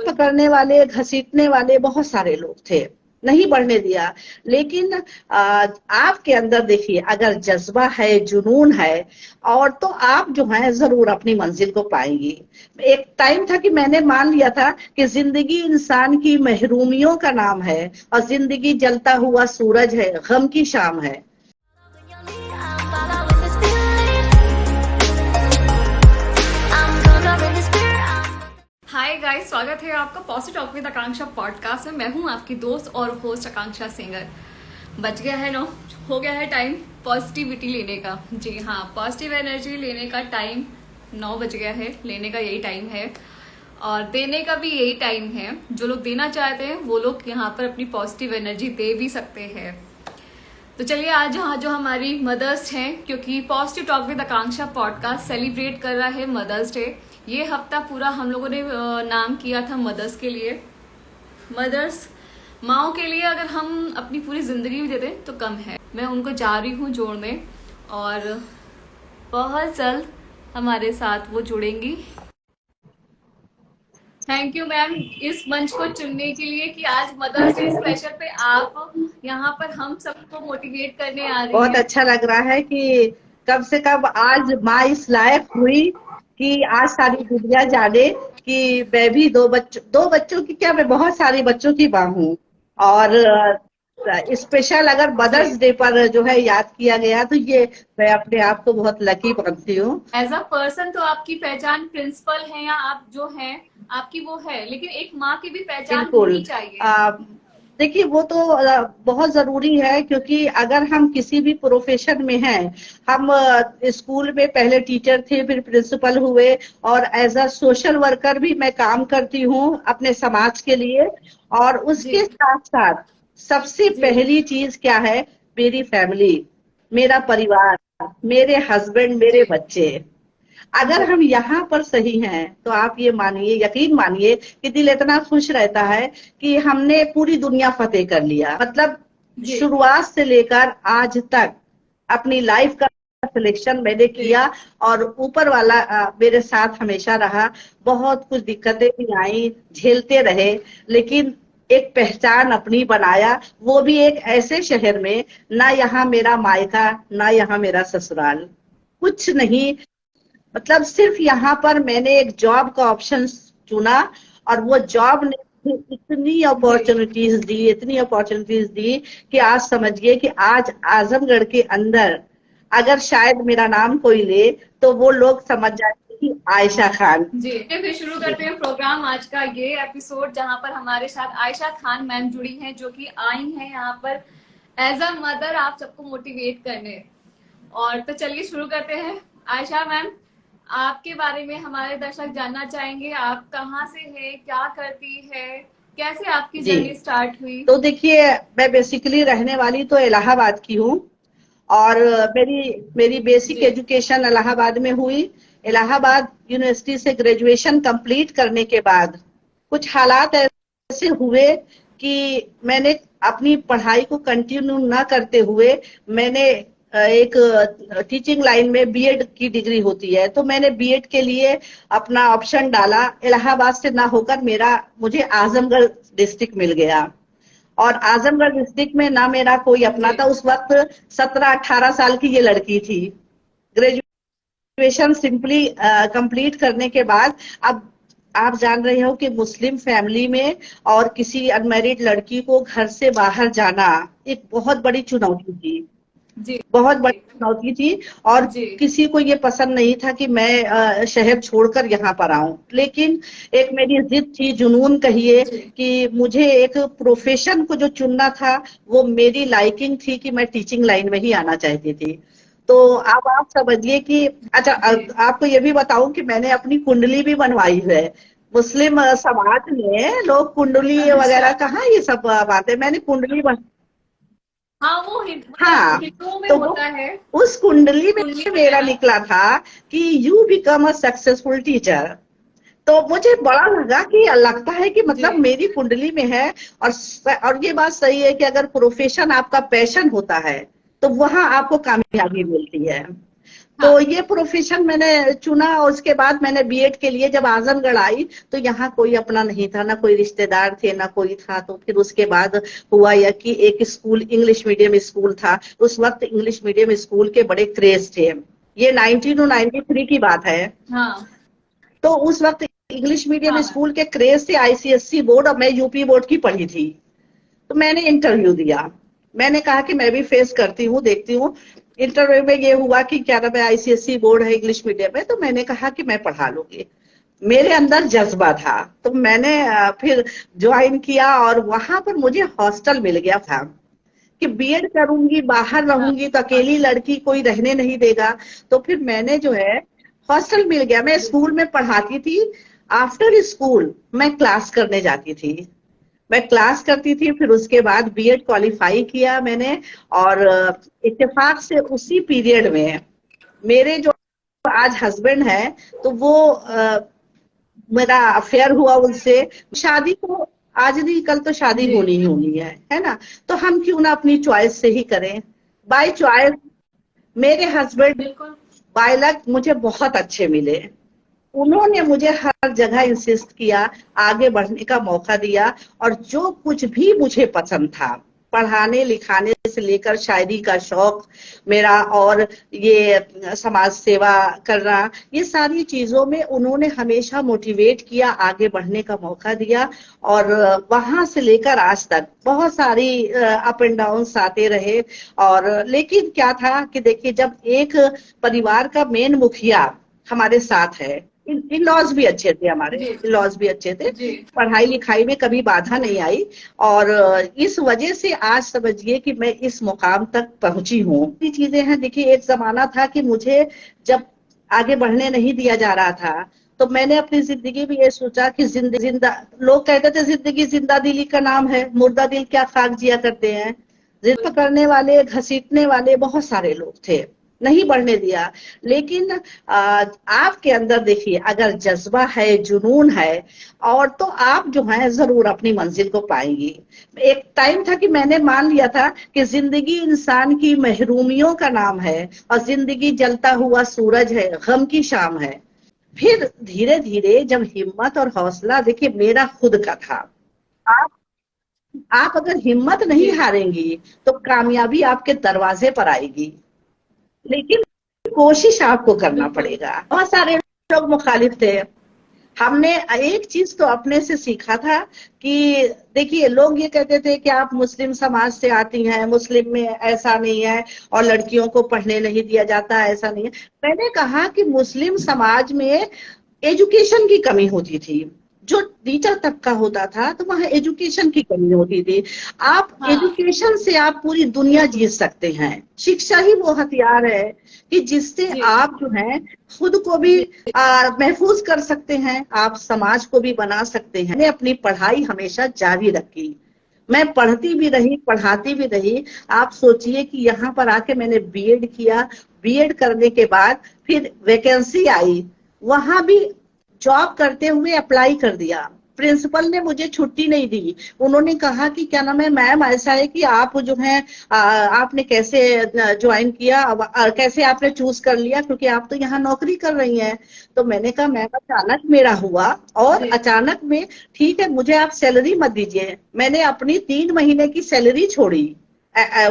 पकड़ने वाले, घसीटने वाले बहुत सारे लोग थे, नहीं बढ़ने दिया। लेकिन आपके अंदर देखिए, अगर जज्बा है, जुनून है, और तो आप जो है जरूर अपनी मंजिल को पाएंगी। एक टाइम था कि मैंने मान लिया था कि जिंदगी इंसान की महरूमियों का नाम है, और जिंदगी जलता हुआ सूरज है, गम की शाम है। हाय गाइस, स्वागत है आपका positive talk with Akanksha podcast में। मैं हूं आपकी दोस्त और होस्ट आकांक्षा सिंगर। बच गया है हो गया है टाइम पॉजिटिविटी लेने का। जी हाँ, पॉजिटिव एनर्जी लेने का टाइम 9 बज गया है। लेने का यही टाइम है और देने का भी यही टाइम है। जो लोग देना चाहते हैं वो लोग यहाँ पर अपनी पॉजिटिव एनर्जी दे भी सकते हैं। तो चलिए, आज जो हमारी मदर्स हैं, क्योंकि positive talk with Akanksha podcast celebrate कर रहा है मदर्स डे। ये हफ्ता पूरा हम लोगों ने नाम किया था मदर्स के लिए। मदर्स, माओ के लिए अगर हम अपनी पूरी जिंदगी भी दे दें तो कम है। मैं उनको जा रही हूँ जोड़ने और बहुत जल्द हमारे साथ वो जुड़ेंगी। थैंक यू मैम इस मंच को चुनने के लिए कि आज मदर्स डे स्पेशल पे आप यहाँ पर हम सबको मोटिवेट करने आ रही हैं। बहुत अच्छा लग रहा है कि कम से कम आज माँ इस लायक हुई कि आज सारी दुनिया जाने कि मैं भी दो बच्चों की क्या, मैं बहुत सारे बच्चों की माँ हूँ। और स्पेशल अगर मदर्स डे पर जो है याद किया गया तो ये मैं अपने आप को बहुत लकी मानती हूँ। एज अ पर्सन तो आपकी पहचान प्रिंसिपल है या आप जो है आपकी वो है, लेकिन एक माँ की भी पहचान होनी चाहिए। देखिए, वो तो बहुत जरूरी है, क्योंकि अगर हम किसी भी प्रोफेशन में हैं, हम स्कूल में पहले टीचर थे, फिर प्रिंसिपल हुए, और एज अ सोशल वर्कर भी मैं काम करती हूँ अपने समाज के लिए। और उसके साथ साथ सबसे पहली चीज क्या है? मेरी फैमिली, मेरा परिवार, मेरे हस्बैंड, मेरे बच्चे। अगर हम यहाँ पर सही हैं तो आप ये मानिए, यकीन मानिए कि दिल इतना खुश रहता है कि हमने पूरी दुनिया फतेह कर लिया। मतलब शुरुआत से लेकर आज तक अपनी लाइफ का सिलेक्शन मैंने किया, और ऊपर वाला मेरे साथ हमेशा रहा। बहुत कुछ दिक्कतें भी आई, झेलते रहे, लेकिन एक पहचान अपनी बनाया, वो भी एक ऐसे शहर में, ना यहाँ मेरा मायका, ना यहाँ मेरा ससुराल, कुछ नहीं। मतलब सिर्फ यहाँ पर मैंने एक जॉब का ऑप्शन चुना, और वो जॉब ने इतनी अपॉर्चुनिटीज दी कि आज समझिए कि आज आजमगढ़ के अंदर अगर शायद मेरा नाम कोई ले तो वो लोग समझ जाएंगे कि आयशा खान। जी, फिर शुरू करते हैं प्रोग्राम आज का ये एपिसोड, जहां पर हमारे साथ आयशा खान मैम जुड़ी हैं, जो कि आई हैं यहाँ पर एज अ मदर आप सबको मोटिवेट करने। और तो चलिए शुरू करते हैं। आयशा मैम, आपके बारे में हमारे दर्शक जानना चाहेंगे। आप कहाँ से हैं, क्या करती है, कैसे आपकी जर्नी स्टार्ट हुई? तो देखिए, मैं बेसिकली रहने वाली तो इलाहाबाद की हूँ, और मेरी बेसिक एजुकेशन इलाहाबाद में हुई। इलाहाबाद यूनिवर्सिटी से ग्रेजुएशन कंप्लीट करने के बाद कुछ हालात ऐसे हुए कि मैंने अपनी पढ़ाई को कंटिन्यू ना करते हुए, मैंने एक टीचिंग लाइन में बीएड की डिग्री होती है, तो मैंने बीएड के लिए अपना ऑप्शन डाला। इलाहाबाद से ना होकर मुझे आजमगढ़ डिस्ट्रिक्ट मिल गया, और आजमगढ़ डिस्ट्रिक्ट में ना मेरा कोई अपना था। उस वक्त 17-18 साल की ये लड़की थी। ग्रेजुएशन सिंपली कंप्लीट करने के बाद, अब आप जान रहे हो कि मुस्लिम फैमिली में और किसी अनमैरिड लड़की को घर से बाहर जाना एक बहुत बड़ी चुनौती थी। बहुत बड़ी चुनौती थी, और किसी को ये पसंद नहीं था कि मैं शहर छोड़कर यहाँ पर आऊं। लेकिन एक मेरी जिद थी, जुनून कहिए, कि मुझे एक प्रोफेशन को जो चुनना था वो मेरी लाइकिंग थी कि मैं टीचिंग लाइन में ही आना चाहती थी। तो अब आप समझिए कि अच्छा, आपको ये भी बताऊं कि मैंने अपनी कुंडली भी बनवाई है। मुस्लिम समाज में लोग कुंडली वगैरह कहाँ ये सब बातें, मैंने कुंडली हाँ, वो हिंदुओं में तो होता है। उस कुंडली में मेरा निकला था कि you become a successful teacher. तो मुझे बड़ा लगा कि लगता है कि मतलब मेरी कुंडली में है, और ये बात सही है कि अगर प्रोफेशन आपका पैशन होता है तो वहां आपको कामयाबी मिलती है। तो हाँ। ये प्रोफेशन मैंने चुना और उसके बाद मैंने बीएड के लिए जब आजमगढ़ आई तो यहाँ कोई अपना नहीं था, ना कोई रिश्तेदार थे ना कोई था। तो फिर उसके बाद हुआ यह कि एक स्कूल इंग्लिश मीडियम स्कूल था। उस वक्त इंग्लिश मीडियम स्कूल के बड़े क्रेज थे। ये 1993 की बात है। हाँ। तो उस वक्त इंग्लिश मीडियम हाँ मैम। स्कूल के क्रेज से आईसीएससी बोर्ड और मैं यूपी बोर्ड की पढ़ी थी। तो मैंने इंटरव्यू दिया। मैंने कहा कि मैं भी फेस करती हूँ, देखती हूँ। इंटरव्यू में ये हुआ कि क्या नाम है, आईसीएसई बोर्ड है, इंग्लिश मीडियम है। तो मैंने कहा कि मैं पढ़ा लूंगी। मेरे अंदर जज्बा था। तो मैंने फिर ज्वाइन किया और वहां पर मुझे हॉस्टल मिल गया था कि बीएड करूंगी, बाहर हाँ। रहूंगी तो हाँ। अकेली लड़की कोई रहने नहीं देगा। तो फिर मैंने जो है हॉस्टल मिल गया। मैं स्कूल में पढ़ाती थी। आफ्टर स्कूल मैं क्लास करने जाती थी। मैं क्लास करती थी। फिर उसके बाद बीएड क्वालिफाई किया मैंने। और इत्तेफाक से उसी पीरियड में मेरे जो आज हस्बैंड है, तो वो मेरा अफेयर हुआ उनसे। शादी को आज नहीं कल तो शादी जी। होनी ही होनी है ना। तो हम क्यों ना अपनी चॉइस से ही करें। बाय चॉइस मेरे हस्बैंड बिल्कुल। बाय लक मुझे बहुत अच्छे मिले। उन्होंने मुझे हर जगह इंसिस्ट किया, आगे बढ़ने का मौका दिया। और जो कुछ भी मुझे पसंद था, पढ़ाने लिखाने से लेकर शायरी का शौक मेरा और ये समाज सेवा करना, ये सारी चीजों में उन्होंने हमेशा मोटिवेट किया, आगे बढ़ने का मौका दिया। और वहां से लेकर आज तक बहुत सारी अप एंड डाउन आते रहे। और लेकिन क्या था कि देखिए, जब एक परिवार का मेन मुखिया हमारे साथ है, इन लॉज भी अच्छे थे, हमारे जी। इन लॉज भी अच्छे थे, जी। पढ़ाई लिखाई में कभी बाधा नहीं आई। और इस वजह से आज समझिए कि मैं इस मुकाम तक पहुंची हूँ। ये चीजें हैं। देखिए, एक जमाना था कि मुझे जब आगे बढ़ने नहीं दिया जा रहा था, तो मैंने अपनी जिंदगी में ये सोचा कि जिंदा लोग कहते थे जिंदगी जिंदा दिली का नाम है, मुर्दा दिल क्या खाक जिया करते हैं। जिद करने वाले, घसीटने वाले बहुत सारे लोग थे, नहीं बढ़ने दिया। लेकिन आपके अंदर देखिए, अगर जज्बा है, जुनून है, और तो आप जो है जरूर अपनी मंजिल को पाएंगी। एक टाइम था कि मैंने मान लिया था कि जिंदगी इंसान की महरूमियों का नाम है और जिंदगी जलता हुआ सूरज है, गम की शाम है। फिर धीरे धीरे जब हिम्मत और हौसला, देखिए मेरा खुद का था। आप आप अगर हिम्मत नहीं जी। हारेंगी तो कामयाबी आपके दरवाजे पर आएगी। लेकिन कोशिश आपको करना बिल्कुल। पड़ेगा। बहुत सारे लोग मुखालिफ थे। हमने एक चीज तो अपने से सीखा था कि देखिए, लोग ये कहते थे कि आप मुस्लिम समाज से आती हैं, मुस्लिम में ऐसा नहीं है और लड़कियों को पढ़ने नहीं दिया जाता, ऐसा नहीं है। मैंने कहा कि मुस्लिम समाज में एजुकेशन की कमी होती थी। जो नीचा तबका होता था तो वहां एजुकेशन की कमी होती थी। आप हाँ। एजुकेशन से आप पूरी दुनिया बिल्कुल। जीत सकते हैं। शिक्षा ही वो हथियार है कि जिससे जी। आप जो है खुद को भी जी। महफूज कर सकते हैं, आप समाज को भी बना सकते हैं। मैंने अपनी पढ़ाई हमेशा जारी रखी। मैं पढ़ती भी रही, पढ़ाती भी रही। आप सोचिए कि यहाँ पर आके मैंने बीएड किया। बीएड करने के बाद फिर वैकेंसी आई, वहां भी जॉब करते हुए अप्लाई कर दिया। प्रिंसिपल ने मुझे छुट्टी नहीं दी। उन्होंने कहा कि क्या नाम है मैम, ऐसा है कि आप जो है आपने कैसे ज्वाइन किया, कैसे आपने चूज कर लिया, क्योंकि आप तो यहाँ नौकरी कर रही हैं। तो मैंने कहा मैम, अचानक मेरा हुआ और जी। अचानक में, ठीक है मुझे आप सैलरी मत दीजिए। मैंने अपनी 3 महीने की सैलरी छोड़ी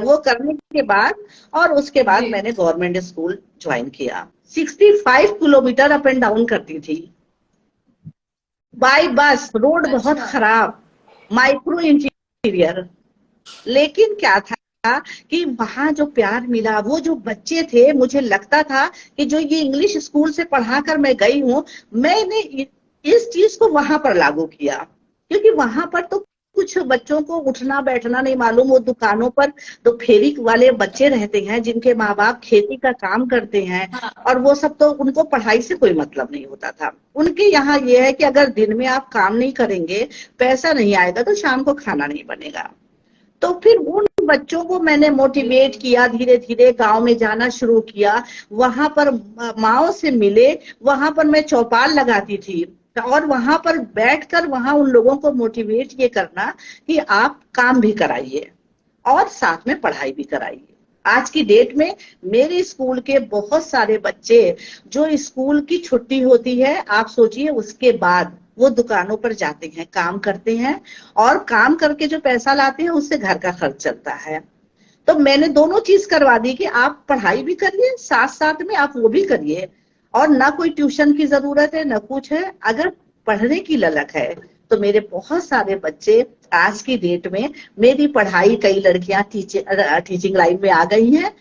वो करने के बाद। और उसके जी। बाद मैंने गवर्नमेंट स्कूल ज्वाइन किया। 65 किलोमीटर अप एंड डाउन करती थी बाय बस। रोड बहुत अच्छा। खराब, माइक्रो इंटीरियर। लेकिन क्या था कि वहां जो प्यार मिला, वो जो बच्चे थे, मुझे लगता था कि जो ये इंग्लिश स्कूल से पढ़ाकर मैं गई हूँ, मैंने इस चीज को वहां पर लागू किया। क्योंकि वहां पर तो कुछ बच्चों को उठना बैठना नहीं मालूम। वो दुकानों पर दो फेरी वाले बच्चे रहते हैं जिनके माँ बाप खेती का काम करते हैं। हाँ। और वो सब तो, उनको पढ़ाई से कोई मतलब नहीं होता था। उनके यहाँ ये है कि अगर दिन में आप काम नहीं करेंगे, पैसा नहीं आएगा, तो शाम को खाना नहीं बनेगा। तो फिर उन बच्चों को मैंने मोटिवेट बिल्कुल। किया, धीरे धीरे गांव में जाना शुरू किया। वहां पर माओ से मिले, वहां पर मैं चौपाल लगाती थी। और वहां पर बैठकर वहां उन लोगों को मोटिवेट ये करना कि आप काम भी कराइए और साथ में पढ़ाई भी कराइए। आज की डेट में मेरे स्कूल के बहुत सारे बच्चे जो स्कूल की छुट्टी होती है, आप सोचिए उसके बाद वो दुकानों पर जाते हैं, काम करते हैं, और काम करके जो पैसा लाते हैं उससे घर का खर्च चलता है। तो मैंने दोनों चीज करवा दी कि आप पढ़ाई भी करिए, साथ साथ में आप वो भी करिए, और ना कोई ट्यूशन की जरूरत है ना कुछ है। अगर पढ़ने की ललक है तो मेरे बहुत सारे बच्चे आज की डेट में मेरी पढ़ाई, कई लड़कियां टीचिंग लाइन में आ गई हैं।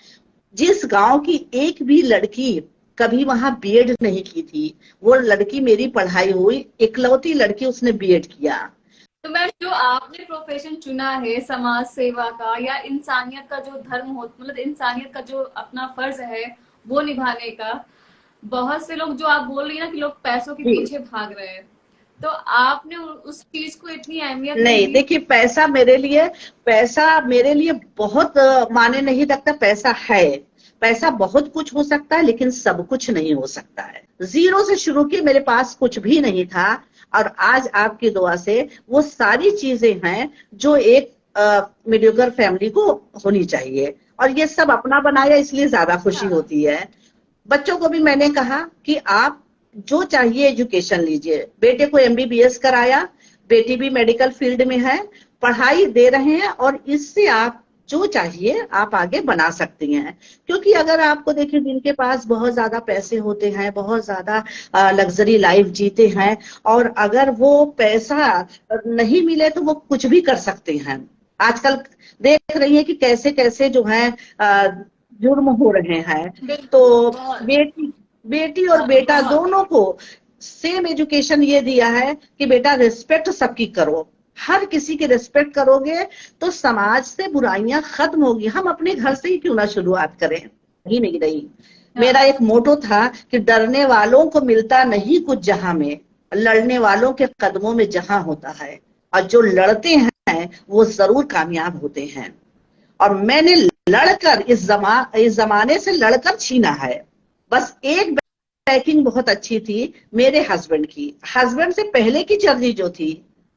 जिस गांव की एक भी लड़की कभी वहां बीएड नहीं की थी, वो लड़की मेरी पढ़ाई हुई, इकलौती लड़की उसने बीएड किया। तो मैम, जो आपने प्रोफेशन चुना है समाज सेवा का या इंसानियत का जो धर्म हो, मतलब इंसानियत का जो अपना फर्ज है वो निभाने का, बहुत से लोग, जो आप बोल रही है ना कि लोग पैसों के पीछे भाग रहे हैं, तो आपने उस चीज को इतनी अहमियत नहीं, देखिए पैसा मेरे लिए बहुत माने नहीं रखता। पैसा है, पैसा बहुत कुछ हो सकता है, लेकिन सब कुछ नहीं हो सकता है। जीरो से शुरू किए, मेरे पास कुछ भी नहीं था, और आज आपकी दुआ से वो सारी चीजें हैं जो एक मीडियोकर फैमिली को होनी चाहिए, और ये सब अपना बनाया, इसलिए ज्यादा खुशी होती है। बच्चों को भी मैंने कहा कि आप जो चाहिए एजुकेशन लीजिए। बेटे को एमबीबीएस कराया, बेटी भी मेडिकल फील्ड में है, पढ़ाई दे रहे हैं, और इससे आप जो चाहिए आप आगे बना सकती हैं। क्योंकि अगर आपको देखिए, जिनके पास बहुत ज्यादा पैसे होते हैं, बहुत ज्यादा लग्जरी लाइफ जीते हैं, और अगर वो पैसा नहीं मिले तो वो कुछ भी कर सकते हैं। आजकल देख रही है कि कैसे कैसे जो है जुर्म हो रहे हैं। तो बेटी बेटी और बेटा दोनों को सेम एजुकेशन ये दिया है कि बेटा रिस्पेक्ट सबकी करो, हर किसी की रिस्पेक्ट करोगे तो समाज से बुराइयां खत्म होगी। हम अपने घर से ही क्यों ना शुरुआत करें। ही नहीं रही। मेरा एक मोटो था कि डरने वालों को मिलता नहीं कुछ जहां में, लड़ने वालों के कदमों में जहां होता है, और जो लड़ते हैं वो जरूर कामयाब होते हैं। और मैंने लड़कर इस जमाने से लड़कर छीना है। बस एक पैकिंग बहुत अच्छी थी मेरे हस्बैंड की। हस्बैंड से पहले की जर्नी जो थी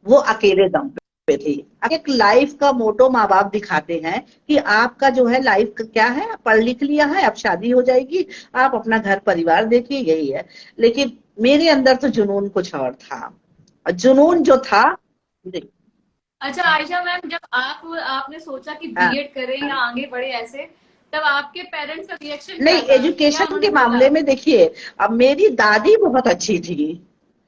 वो अकेले दम पे थी। एक लाइफ का मोटो माँ बाप दिखाते हैं कि आपका जो है लाइफ क्या है, पढ़ लिख लिया है, अब शादी हो जाएगी, आप अपना घर परिवार देखिए, यही है। लेकिन मेरे अंदर तो जुनून कुछ और था। जुनून जो था। अच्छा आयशा मैम, जब आपने सोचा कि बीएड करें या आगे बढ़े ऐसे, तब आपके पेरेंट्स का रिएक्शन नहीं, क्या था? एजुकेशन के मामले में देखिए, अब मेरी दादी बहुत अच्छी थी।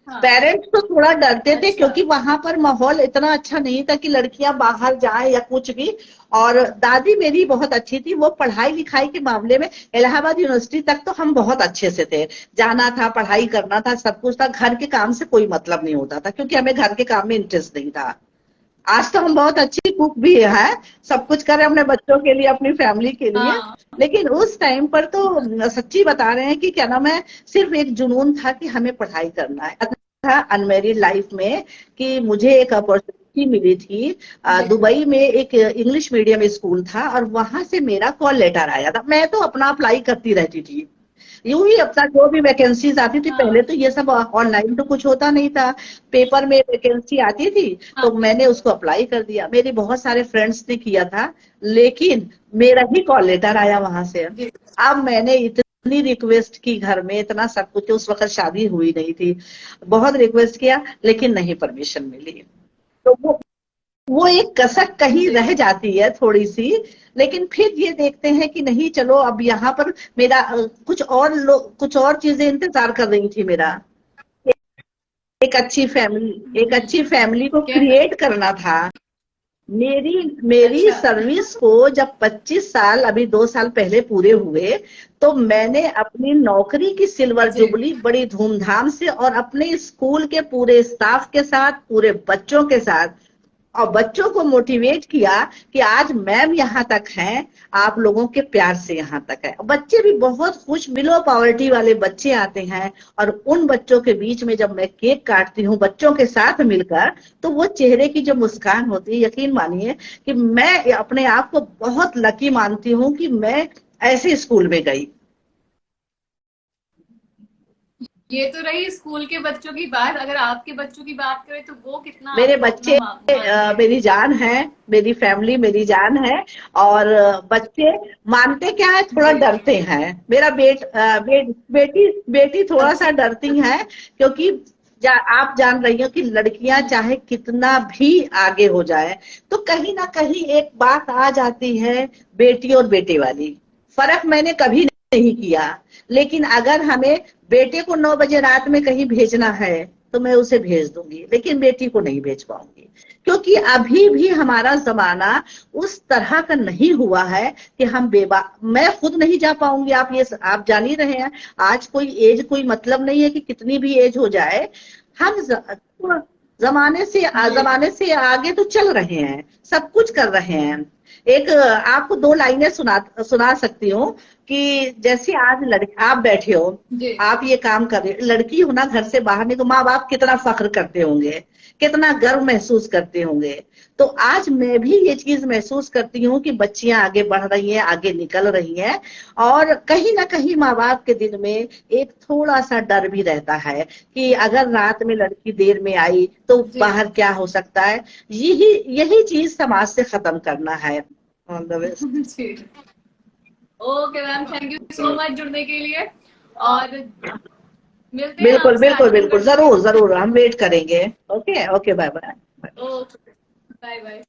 पेरेंट्स तो थोड़ा डरते थे, क्योंकि वहां पर माहौल इतना अच्छा नहीं था कि लड़कियां बाहर जाएं या कुछ भी। और दादी मेरी बहुत अच्छी थी। वो पढ़ाई लिखाई के मामले में इलाहाबाद यूनिवर्सिटी तक तो हम बहुत अच्छे से थे। जाना था, पढ़ाई करना था, सब कुछ था। घर के काम से कोई मतलब नहीं होता था, क्योंकि हमें घर के काम में इंटरेस्ट नहीं था। आज तो हम बहुत अच्छी कुक भी है, सब कुछ करें अपने बच्चों के लिए, अपनी फैमिली के लिए। लेकिन उस टाइम पर तो सच्ची बता रहे हैं कि क्या नाम है, सिर्फ एक जुनून था कि हमें पढ़ाई करना है। था अनमेरिड लाइफ में कि मुझे एक अपॉर्चुनिटी मिली थी। दुबई में एक इंग्लिश मीडियम स्कूल था, और वहां से मेरा कॉल लेटर आया था। मैं तो अपना अप्लाई करती रहती थी, यूं ही अपना जो भी वैकेंसीज आती थी। पहले तो ये सब ऑनलाइन तो कुछ होता नहीं था, पेपर में वैकेंसी आती थी तो मैंने उसको अप्लाई कर दिया। मेरे बहुत सारे फ्रेंड्स ने किया था, लेकिन मेरा ही कॉल लेटर आया वहां से। अब मैंने इतनी रिक्वेस्ट की घर में, इतना सब कुछ, उस वक्त शादी हुई नहीं थी, बहुत रिक्वेस्ट किया, लेकिन नहीं परमिशन मिली। तो वो एक कसक कहीं रह जाती है थोड़ी सी। लेकिन फिर ये देखते हैं कि नहीं, चलो अब यहाँ पर मेरा कुछ और चीजें इंतजार कर रही थी। मेरा एक अच्छी फैमिली को क्रिएट करना था। मेरी सर्विस को जब 25 साल, अभी 2 साल पहले पूरे हुए, तो मैंने अपनी नौकरी की सिल्वर जुबली बड़ी धूमधाम से, और अपने स्कूल के पूरे स्टाफ के साथ, पूरे बच्चों के साथ, और बच्चों को मोटिवेट किया कि आज मैम यहाँ तक हैं, आप लोगों के प्यार से यहाँ तक है। बच्चे भी बहुत खुश, बिलो पॉवर्टी वाले बच्चे आते हैं, और उन बच्चों के बीच में जब मैं केक काटती हूँ बच्चों के साथ मिलकर, तो वो चेहरे की जो मुस्कान होती है, यकीन मानिए कि मैं अपने आप को बहुत लकी मानती हूँ कि मैं ऐसे स्कूल में गई। ये तो रही स्कूल के बच्चों की बात। अगर आपके बच्चों की बात करें तो वो कितना मेरे आपको अपना बच्चे मानते हैं? मेरी जान है, मेरी फैमिली मेरी जान है। और बच्चे मानते क्या है, थोड़ा जी। डरते हैं। मेरा बेटी बेटी थोड़ा सा अच्छा। डरती है, क्योंकि आप जान रही हो कि लड़कियां चाहे कितना भी आगे हो जाए, तो कहीं ना कहीं एक बात आ जाती है, बेटी और बेटे वाली। फर्क मैंने कभी नहीं किया, लेकिन अगर हमें बेटे को 9 बजे रात में कहीं भेजना है तो मैं उसे भेज दूंगी, लेकिन बेटी को नहीं भेज पाऊंगी, क्योंकि अभी भी हमारा जमाना उस तरह का नहीं हुआ है कि हम मैं खुद नहीं जा पाऊंगी। आप जान ही रहे हैं, आज कोई एज कोई मतलब नहीं है कि कितनी भी एज हो जाए, हम जी। जमाने से आगे तो चल रहे हैं, सब कुछ कर रहे हैं। एक आपको 2 लाइनें सुना सकती हूँ कि जैसे आज लड़की आप बैठे हो, जी। आप ये काम कर रहे हो, लड़की हो ना, घर से बाहर निकलो, माँ बाप कितना फख्र करते होंगे, कितना गर्व महसूस करते होंगे। तो आज मैं भी ये चीज महसूस करती हूँ कि बच्चियां आगे बढ़ रही हैं, आगे निकल रही हैं, और कहीं ना कहीं माँ बाप के दिल में एक थोड़ा सा डर भी रहता है कि अगर रात में लड़की देर में आई तो जी। बाहर क्या हो सकता है। यही यही चीज समाज से खत्म करना है। All the best. जी। Okay ma'am, thank you so much जुड़ने के लिए। और मिलते हैं बिल्कुल आपसे बिल्कुल आजमगढ़ बिल्कुल, में भी। जरूर जरूर हम वेट करेंगे। Okay okay, bye bye. Okay, bye bye.